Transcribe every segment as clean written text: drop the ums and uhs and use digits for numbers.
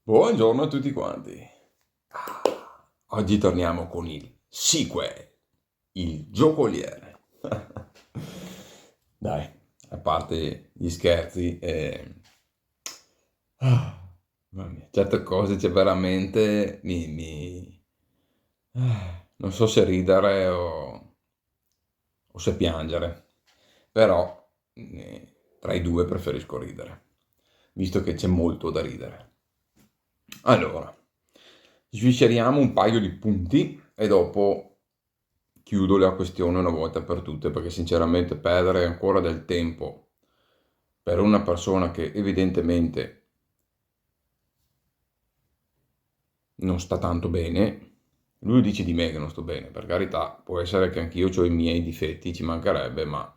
Buongiorno a tutti quanti. Oggi torniamo con il sequel, il giocoliere. Dai, a parte gli scherzi, mamma mia, certe cose c'è veramente non so se ridere o se piangere, però tra i due preferisco ridere, visto che c'è molto da ridere. Allora, svisceriamo un paio di punti e dopo chiudo la questione una volta per tutte, perché sinceramente perdere ancora del tempo per una persona che evidentemente non sta tanto bene, lui dice di me che non sto bene, per carità, può essere che anch'io ho i miei difetti, ci mancherebbe, ma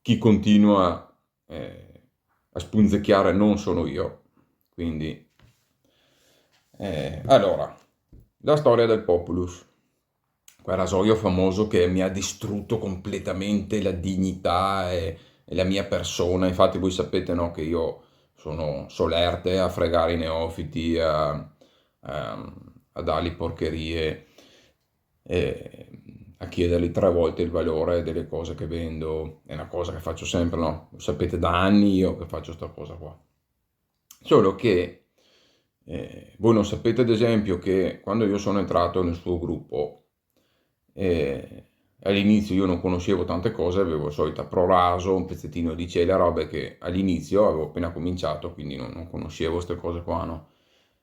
chi continua a spunzecchiare non sono io, quindi allora, la storia del Populus, quel rasoio famoso che mi ha distrutto completamente la dignità e la mia persona. Infatti voi sapete, no, che io sono solerte a fregare i neofiti, a dargli porcherie, e a chiedergli tre volte il valore delle cose che vendo. È una cosa che faccio sempre, no? Lo sapete da anni io che faccio sta cosa qua. Solo che voi non sapete, ad esempio, che quando io sono entrato nel suo gruppo, all'inizio io non conoscevo tante cose, avevo il solito proraso, un pezzettino di cela, robe che all'inizio avevo appena cominciato, quindi non conoscevo queste cose qua, no?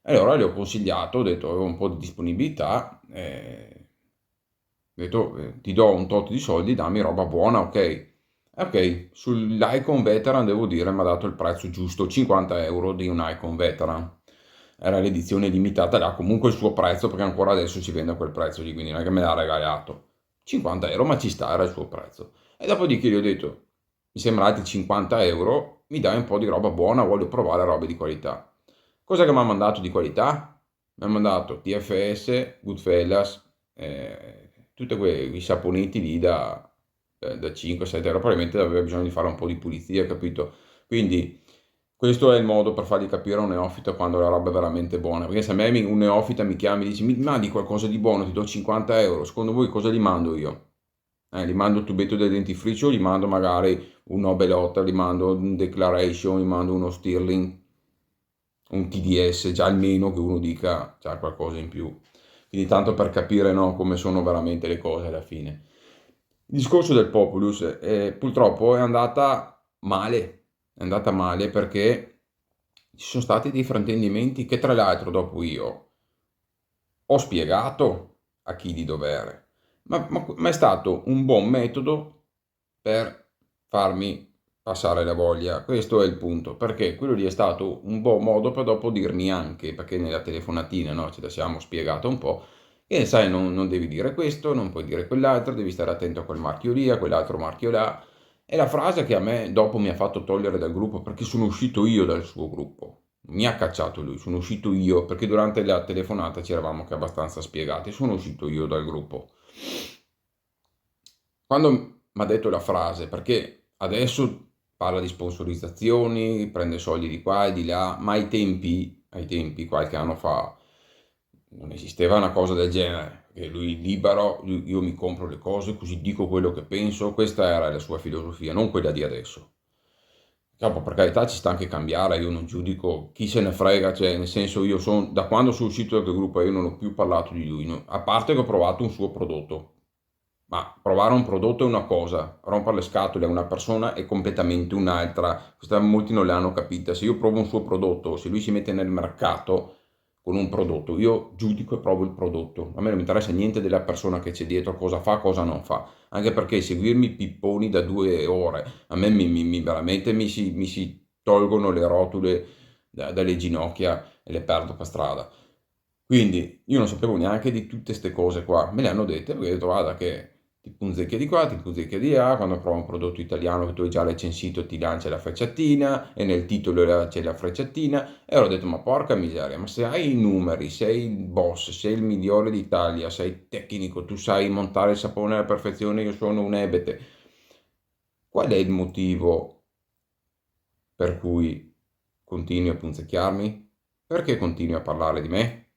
E allora le ho consigliato, ho detto, avevo un po' di disponibilità, ho detto, ti do un tot di soldi, dammi roba buona, ok? Ok, sull'Icon Veteran devo dire mi ha dato il prezzo giusto, 50 euro di un Icon Veteran. Era l'edizione limitata, era comunque il suo prezzo perché ancora adesso si vende a quel prezzo lì, quindi non è che me l'ha regalato. 50 euro, ma ci sta, era il suo prezzo. E dopodiché gli ho detto, mi sembrati 50 euro, mi dai un po' di roba buona, voglio provare robe di qualità. Cosa che mi ha mandato di qualità? Mi ha mandato TFS, Goodfellas, tutti quei saponetti lì da 5-7 euro, probabilmente aveva bisogno di fare un po' di pulizia, capito? Quindi questo è il modo per fargli capire a un neofita quando la roba è veramente buona, perché se a me un neofita mi chiama e mi dice mi mandi qualcosa di buono, ti do 50 euro, secondo voi cosa gli mando io? Gli mando il tubetto del dentifricio, gli mando magari un Nobelot, gli mando un Declaration, gli mando uno Stirling, un TDS, già almeno che uno dica c'ha qualcosa in più. Quindi tanto per capire, no, come sono veramente le cose alla fine. Il discorso del Populus purtroppo è andata male perché ci sono stati dei fraintendimenti che tra l'altro dopo io ho spiegato a chi di dovere, ma è stato un buon metodo per farmi passare la voglia. Questo è il punto, perché quello lì è stato un buon modo per dopo dirmi anche, perché nella telefonatina, no, ce la siamo spiegata un po', che sai, non devi dire questo, non puoi dire quell'altro, devi stare attento a quel marchio lì, a quell'altro marchio là. È la frase che a me dopo mi ha fatto togliere dal gruppo, perché sono uscito io dal suo gruppo. Mi ha cacciato lui, sono uscito io, perché durante la telefonata ci eravamo che abbastanza spiegati, sono uscito io dal gruppo. Quando mi ha detto la frase, perché adesso parla di sponsorizzazioni, prende soldi di qua e di là, ma ai tempi, qualche anno fa, non esisteva una cosa del genere, che lui libero, io mi compro le cose, così dico quello che penso, questa era la sua filosofia, non quella di adesso. Dopo, per carità, ci sta anche cambiare, io non giudico chi se ne frega, cioè, nel senso, io sono, da quando sono uscito da quel gruppo io non ho più parlato di lui, a parte che ho provato un suo prodotto, ma provare un prodotto è una cosa, rompere le scatole a una persona è completamente un'altra. Questa molti non l'hanno capita. Se io provo un suo prodotto, se lui si mette nel mercato con un prodotto, io giudico e provo il prodotto. A me non mi interessa niente della persona che c'è dietro, cosa fa, cosa non fa. Anche perché seguirmi pipponi da 2 ore, a me veramente mi si tolgono le rotule dalle ginocchia e le perdo per strada. Quindi io non sapevo neanche di tutte queste cose qua, me le hanno dette perché ho detto guarda che ti punzecchia di qua, ti punzecchia di là, quando provi un prodotto italiano che tu hai già recensito ti lancia la frecciatina e nel titolo c'è la frecciatina e allora ho detto ma porca miseria, ma se hai i numeri, sei il boss, sei il migliore d'Italia, sei tecnico, tu sai montare il sapone alla perfezione, io sono un ebete, qual è il motivo per cui continui a punzecchiarmi? perché continui a parlare di me?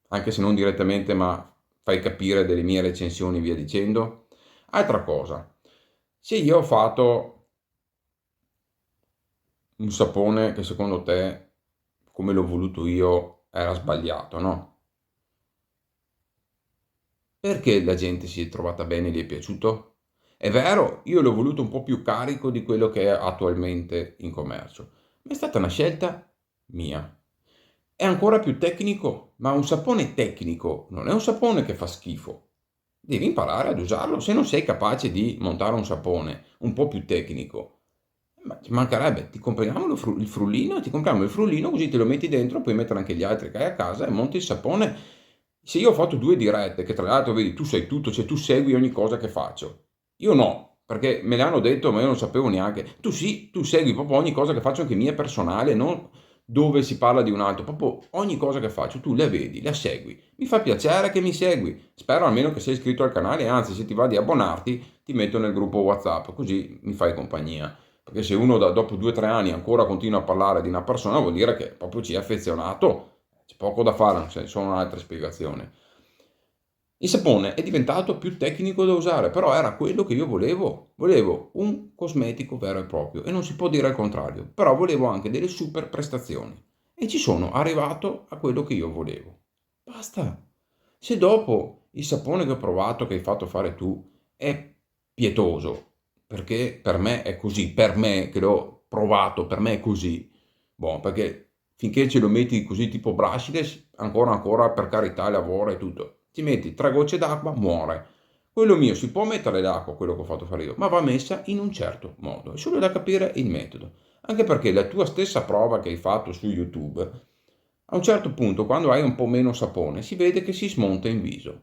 Anche se non direttamente, ma fai capire delle mie recensioni e via dicendo. Altra cosa, se io ho fatto un sapone che secondo te, come l'ho voluto io, era sbagliato, no? Perché la gente si è trovata bene e gli è piaciuto? È vero, io l'ho voluto un po' più carico di quello che è attualmente in commercio, ma è stata una scelta mia. È ancora più tecnico, ma un sapone tecnico non è un sapone che fa schifo. Devi imparare ad usarlo. Se non sei capace di montare un sapone un po' più tecnico, ma ci mancherebbe, il frullino, ti compriamo il frullino così te lo metti dentro, puoi mettere anche gli altri che hai a casa e monti il sapone. Se io ho fatto 2 dirette, che tra l'altro vedi tu sai tutto, cioè tu segui ogni cosa che faccio. Io no, perché me le hanno detto, ma io non sapevo neanche. Tu sì, tu segui proprio ogni cosa che faccio, anche mia personale, non dove si parla di un altro, proprio ogni cosa che faccio, tu la vedi, la segui. Mi fa piacere che mi segui. Spero almeno che sei iscritto al canale, anzi, se ti va di abbonarti, ti metto nel gruppo WhatsApp, così mi fai compagnia. Perché se uno dopo 2 o 3 anni ancora continua a parlare di una persona, vuol dire che proprio ci è affezionato. C'è poco da fare, non c'è sono altre spiegazioni. Il sapone è diventato più tecnico da usare, però era quello che io volevo. Volevo un cosmetico vero e proprio e non si può dire il contrario, però volevo anche delle super prestazioni e ci sono arrivato a quello che io volevo. Basta. Se dopo il sapone che ho provato, che hai fatto fare tu, è pietoso, perché per me è così, per me che l'ho provato, per me è così. Boh, perché finché ce lo metti così tipo brushless, ancora per carità lavora e tutto. Ci metti 3 gocce d'acqua, muore. Quello mio si può mettere l'acqua, quello che ho fatto fare io, ma va messa in un certo modo. È solo da capire il metodo. Anche perché la tua stessa prova che hai fatto su YouTube, a un certo punto, quando hai un po' meno sapone, si vede che si smonta in viso.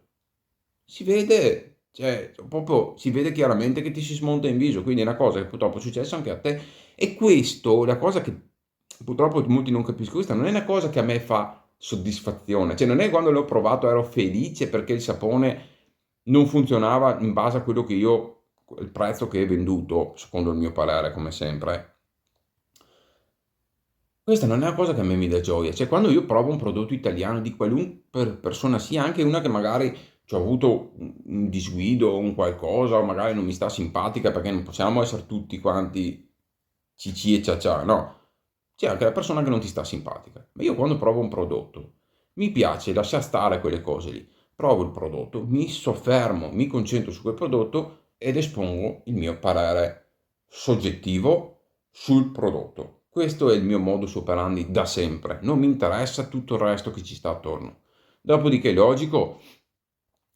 Si vede, cioè, proprio si vede chiaramente che ti si smonta in viso, quindi è una cosa che purtroppo è successa anche a te. E questo, la cosa che purtroppo molti non capiscono, questa non è una cosa che a me fa soddisfazione, cioè non è quando l'ho provato ero felice perché il sapone non funzionava in base a quello che io, il prezzo che hai venduto, secondo il mio parere, come sempre. Questa non è una cosa che a me mi dà gioia, cioè quando io provo un prodotto italiano di qualunque persona sia, anche una che magari ci ho avuto un disguido o un qualcosa, o magari non mi sta simpatica, perché non possiamo essere tutti quanti cici e ciacià, no. C'è anche la persona che non ti sta simpatica. Ma io quando provo un prodotto, mi piace lasciar stare quelle cose lì. Provo il prodotto, mi soffermo, mi concentro su quel prodotto ed espongo il mio parere soggettivo sul prodotto. Questo è il mio modus operandi da sempre. Non mi interessa tutto il resto che ci sta attorno. Dopodiché, logico,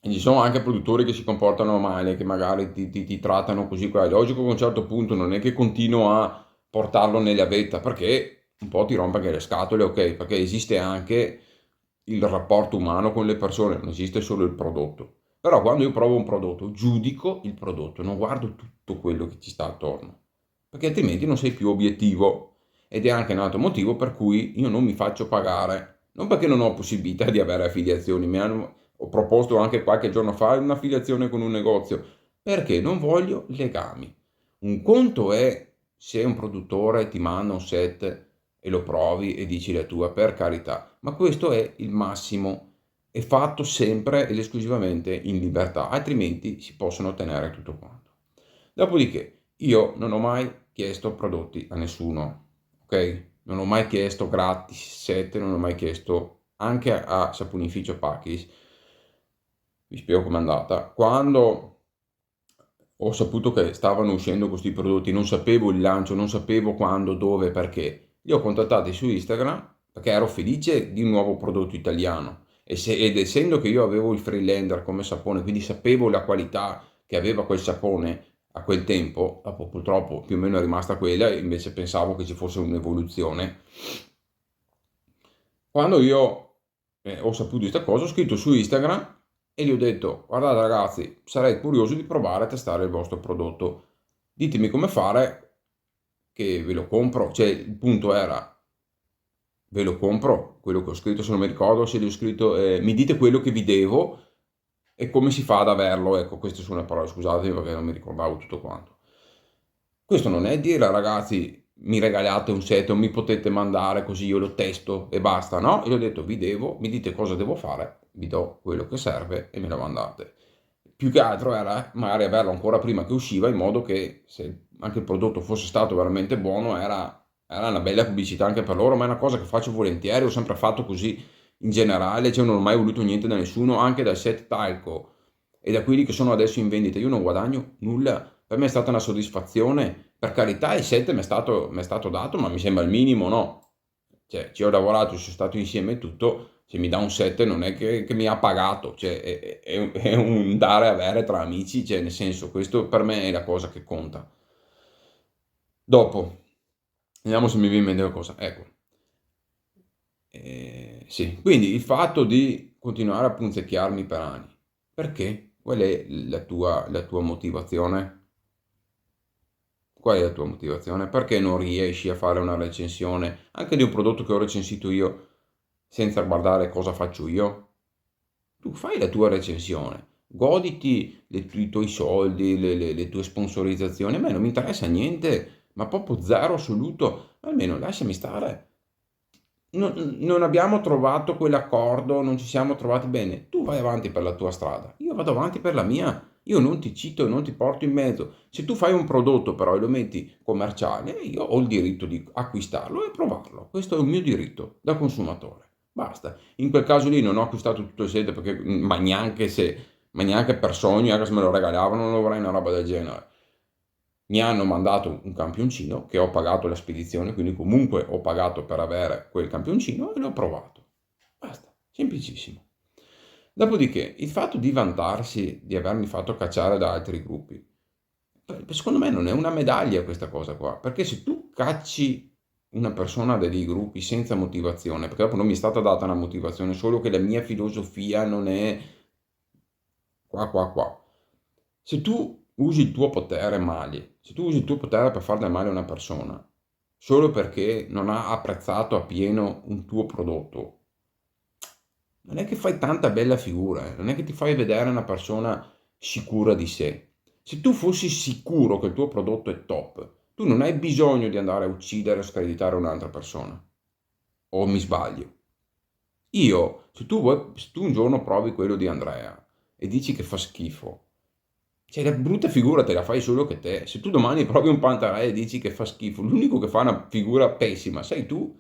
ci sono anche produttori che si comportano male, che magari ti trattano così qua. È logico che a un certo punto non è che continuo a portarlo nella vetta, perché un po' ti rompe anche le scatole, ok? Perché esiste anche il rapporto umano con le persone, non esiste solo il prodotto. Però quando io provo un prodotto, giudico il prodotto, non guardo tutto quello che ci sta attorno, perché altrimenti non sei più obiettivo. Ed è anche un altro motivo per cui io non mi faccio pagare, non perché non ho possibilità di avere affiliazioni, ho proposto anche qualche giorno fa un'affiliazione con un negozio, perché non voglio legami. Un conto è se un produttore ti manda un set e lo provi e dici la tua, per carità, ma questo è il massimo, è fatto sempre ed esclusivamente in libertà, altrimenti si possono ottenere tutto quanto. Dopodiché, io non ho mai chiesto prodotti a nessuno, ok? Non ho mai chiesto gratis set, non ho mai chiesto anche a saponificio Pakis. Vi spiego com'è andata. Quando ho saputo che stavano uscendo questi prodotti, non sapevo il lancio, non sapevo quando, dove, perché. Li ho contattati su Instagram perché ero felice di un nuovo prodotto italiano ed essendo che io avevo il Freelander come sapone, quindi sapevo la qualità che aveva quel sapone a quel tempo, dopo purtroppo più o meno è rimasta quella, invece pensavo che ci fosse un'evoluzione. Quando io ho saputo di questa cosa, ho scritto su Instagram e gli ho detto: guardate ragazzi, sarei curioso di provare a testare il vostro prodotto. Ditemi come fare che ve lo compro. Cioè, il punto era, ve lo compro, quello che ho scritto, se non mi ricordo, se gli ho scritto, mi dite quello che vi devo e come si fa ad averlo. Ecco, queste sono le parole, scusatemi perché non mi ricordavo tutto quanto. Questo non è dire, ragazzi, mi regalate un set o mi potete mandare così io lo testo e basta, no? Io ho detto mi dite cosa devo fare, vi do quello che serve e me lo mandate. Più che altro era magari averlo ancora prima che usciva, in modo che se anche il prodotto fosse stato veramente buono, era una bella pubblicità anche per loro, ma è una cosa che faccio volentieri, ho sempre fatto così in generale, cioè non ho mai voluto niente da nessuno, anche dal set Talco e da quelli che sono adesso in vendita, io non guadagno nulla, per me è stata una soddisfazione, per carità il set mi è stato dato, ma mi sembra il minimo, no? Cioè, ci ho lavorato, ci sono stato insieme e tutto, se mi dà un 7 non è che mi ha pagato, cioè è un dare e avere tra amici, cioè nel senso, questo per me è la cosa che conta. Dopo, vediamo se mi viene in mente qualcosa. Ecco, sì, quindi il fatto di continuare a punzecchiarmi per anni, perché? Qual è la tua motivazione? Qual è la tua motivazione? Perché non riesci a fare una recensione anche di un prodotto che ho recensito io senza guardare cosa faccio io? Tu fai la tua recensione, goditi i tuoi soldi, le tue sponsorizzazioni. A me non mi interessa niente, ma proprio zero assoluto. Almeno lasciami stare. Non abbiamo trovato quell'accordo, non ci siamo trovati bene. Tu vai avanti per la tua strada, io vado avanti per la mia. Io non ti cito e non ti porto in mezzo. Se tu fai un prodotto però e lo metti commerciale, io ho il diritto di acquistarlo e provarlo. Questo è un mio diritto da consumatore. Basta. In quel caso lì non ho acquistato tutto il set perché, ma neanche per sogno, anche se me lo regalavano, non avrei una roba del genere. Mi hanno mandato un campioncino che ho pagato la spedizione, quindi comunque ho pagato per avere quel campioncino e l'ho provato. Basta, semplicissimo. Dopodiché, il fatto di vantarsi di avermi fatto cacciare da altri gruppi, secondo me non è una medaglia questa cosa qua, perché se tu cacci una persona da dei gruppi senza motivazione, perché dopo non mi è stata data una motivazione, solo che la mia filosofia non è qua, qua, qua. Se tu usi il tuo potere male, se tu usi il tuo potere per fare del male a una persona, solo perché non ha apprezzato appieno un tuo prodotto, non è che fai tanta bella figura, non è che ti fai vedere una persona sicura di sé. Se tu fossi sicuro che il tuo prodotto è top, tu non hai bisogno di andare a uccidere o screditare un'altra persona. O mi sbaglio? Io, se tu un giorno provi quello di Andrea e dici che fa schifo, cioè, la brutta figura te la fai solo che te. Se tu domani provi un pantarei e dici che fa schifo, l'unico che fa una figura pessima sei tu,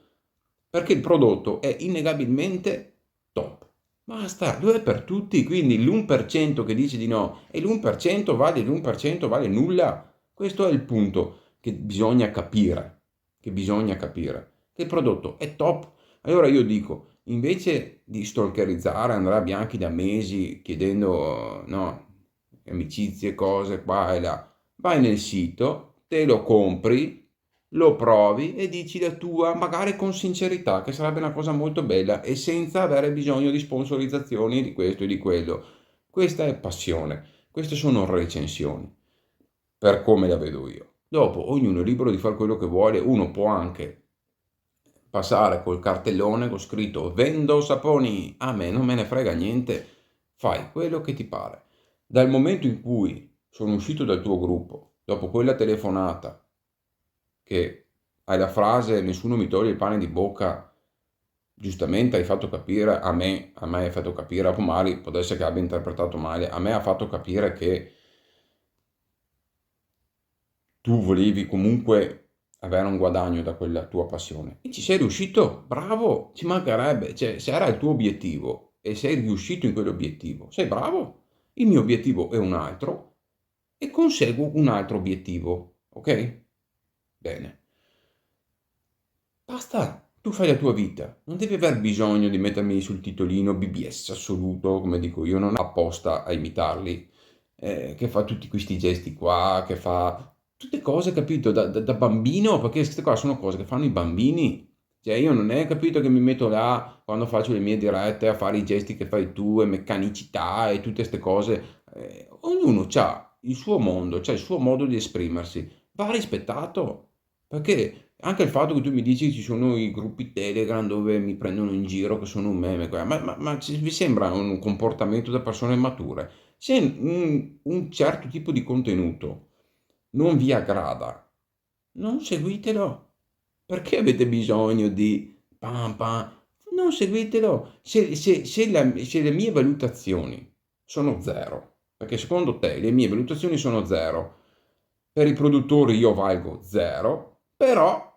perché il prodotto è innegabilmente top. Basta, lo è per tutti, quindi l'1% che dice di no e l'1% vale nulla. Questo è il punto che bisogna capire, che il prodotto è top. Allora io dico, invece di stalkerizzare Andrea Bianchi da mesi chiedendo, no, amicizie, cose qua e là, vai nel sito, te lo compri, lo provi e dici la tua, magari con sincerità, che sarebbe una cosa molto bella e senza avere bisogno di sponsorizzazioni di questo e di quello. Questa è passione, queste sono recensioni, per come la vedo io. Dopo, ognuno è libero di fare quello che vuole, uno può anche passare col cartellone con scritto vendo saponi, a me non me ne frega niente, fai quello che ti pare. Dal momento in cui sono uscito dal tuo gruppo, dopo quella telefonata, che hai la frase nessuno mi toglie il pane di bocca, giustamente hai fatto capire a me hai fatto capire, a Pomari può essere che abbia interpretato male, a me ha fatto capire che tu volevi comunque avere un guadagno da quella tua passione. E ci sei riuscito, bravo, ci mancherebbe, cioè se era il tuo obiettivo e sei riuscito in quell'obiettivo, sei bravo. Il mio obiettivo è un altro e conseguo un altro obiettivo, ok? Bene. Basta, tu fai la tua vita, non devi aver bisogno di mettermi sul titolino BBS assoluto, come dico io, non apposta a imitarli, che fa tutti questi gesti qua, che fa tutte cose, capito, da bambino, perché queste qua sono cose che fanno i bambini. Cioè io non è capito che mi metto là quando faccio le mie dirette a fare i gesti che fai tu e meccanicità e tutte queste cose. Ognuno ha il suo mondo, c'ha il suo modo di esprimersi, va rispettato. Perché anche il fatto che tu mi dici che ci sono i gruppi Telegram dove mi prendono in giro, che sono un meme, ma vi sembra un comportamento da persone mature? Se un certo tipo di contenuto non vi aggrada, non seguitelo. Perché avete bisogno di pam pam? Non seguitelo. Se le mie valutazioni sono 0, perché secondo te le mie valutazioni sono 0, per i produttori io valgo 0, però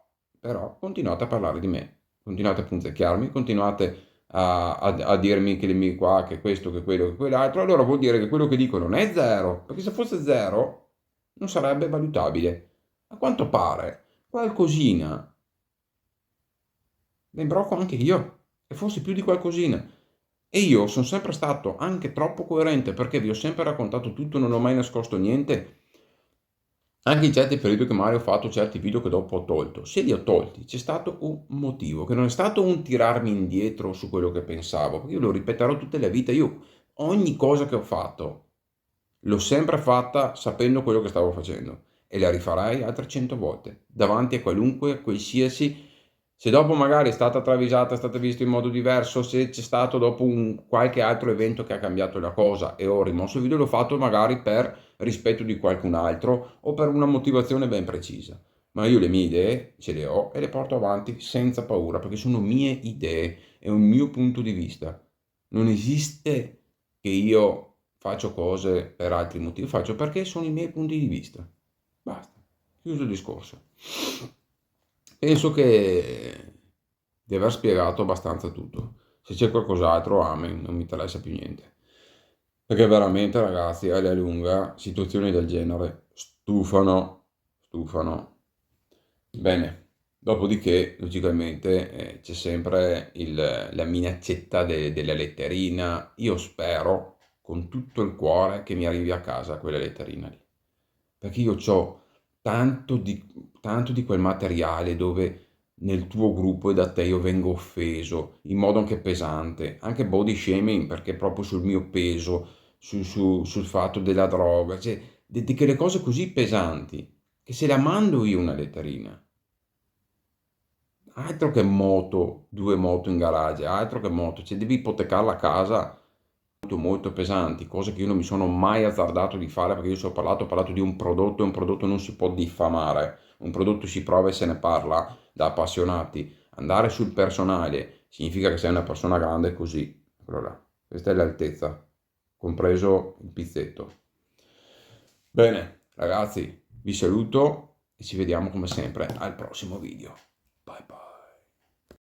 continuate a parlare di me, continuate a punzecchiarmi, continuate a dirmi che le mie qua, che questo, che quello, che quell'altro, allora vuol dire che quello che dico non è 0, perché se fosse 0 non sarebbe valutabile. A quanto pare qualcosina ne imbrocco anche io, e forse più di qualcosina. E io sono sempre stato anche troppo coerente perché vi ho sempre raccontato tutto, non ho mai nascosto niente. Anche in certi periodi che magari ho fatto certi video che dopo ho tolto. Se li ho tolti c'è stato un motivo, che non è stato un tirarmi indietro su quello che pensavo, perché io lo ripeterò tutta la vita. Io ogni cosa che ho fatto l'ho sempre fatta sapendo quello che stavo facendo e la rifarai altre 100 volte, davanti a qualunque, qualsiasi, se dopo magari è stata travisata, è stata vista in modo diverso, se c'è stato dopo un qualche altro evento che ha cambiato la cosa e ho rimosso il video, l'ho fatto magari per rispetto di qualcun altro o per una motivazione ben precisa. Ma io le mie idee ce le ho e le porto avanti senza paura, perché sono mie idee, è un mio punto di vista. Non esiste che io faccio cose per altri motivi, faccio perché sono i miei punti di vista. Basta, chiuso il discorso. Penso che di aver spiegato abbastanza tutto. Se c'è qualcos'altro, amen, non mi interessa più niente. Perché veramente, ragazzi, alla lunga, situazioni del genere stufano, stufano. Bene, dopodiché, logicamente, c'è sempre la minaccetta della letterina. Io spero con tutto il cuore che mi arrivi a casa quella letterina lì. Perché io ho tanto di quel materiale dove nel tuo gruppo e da te io vengo offeso in modo anche pesante, anche body shaming perché proprio sul mio peso, sul fatto della droga, cioè di quelle cose così pesanti che se la mando io una letterina, altro che moto, 2 moto in garage, altro che moto, cioè devi ipotecare la casa molto molto pesanti, cose che io non mi sono mai azzardato di fare perché io ho parlato di un prodotto e un prodotto non si può diffamare, un prodotto si prova e se ne parla da appassionati. Andare sul personale significa che sei una persona grande così. Allora, questa è l'altezza, compreso il pizzetto. Bene, ragazzi, vi saluto e ci vediamo come sempre al prossimo video. Bye bye.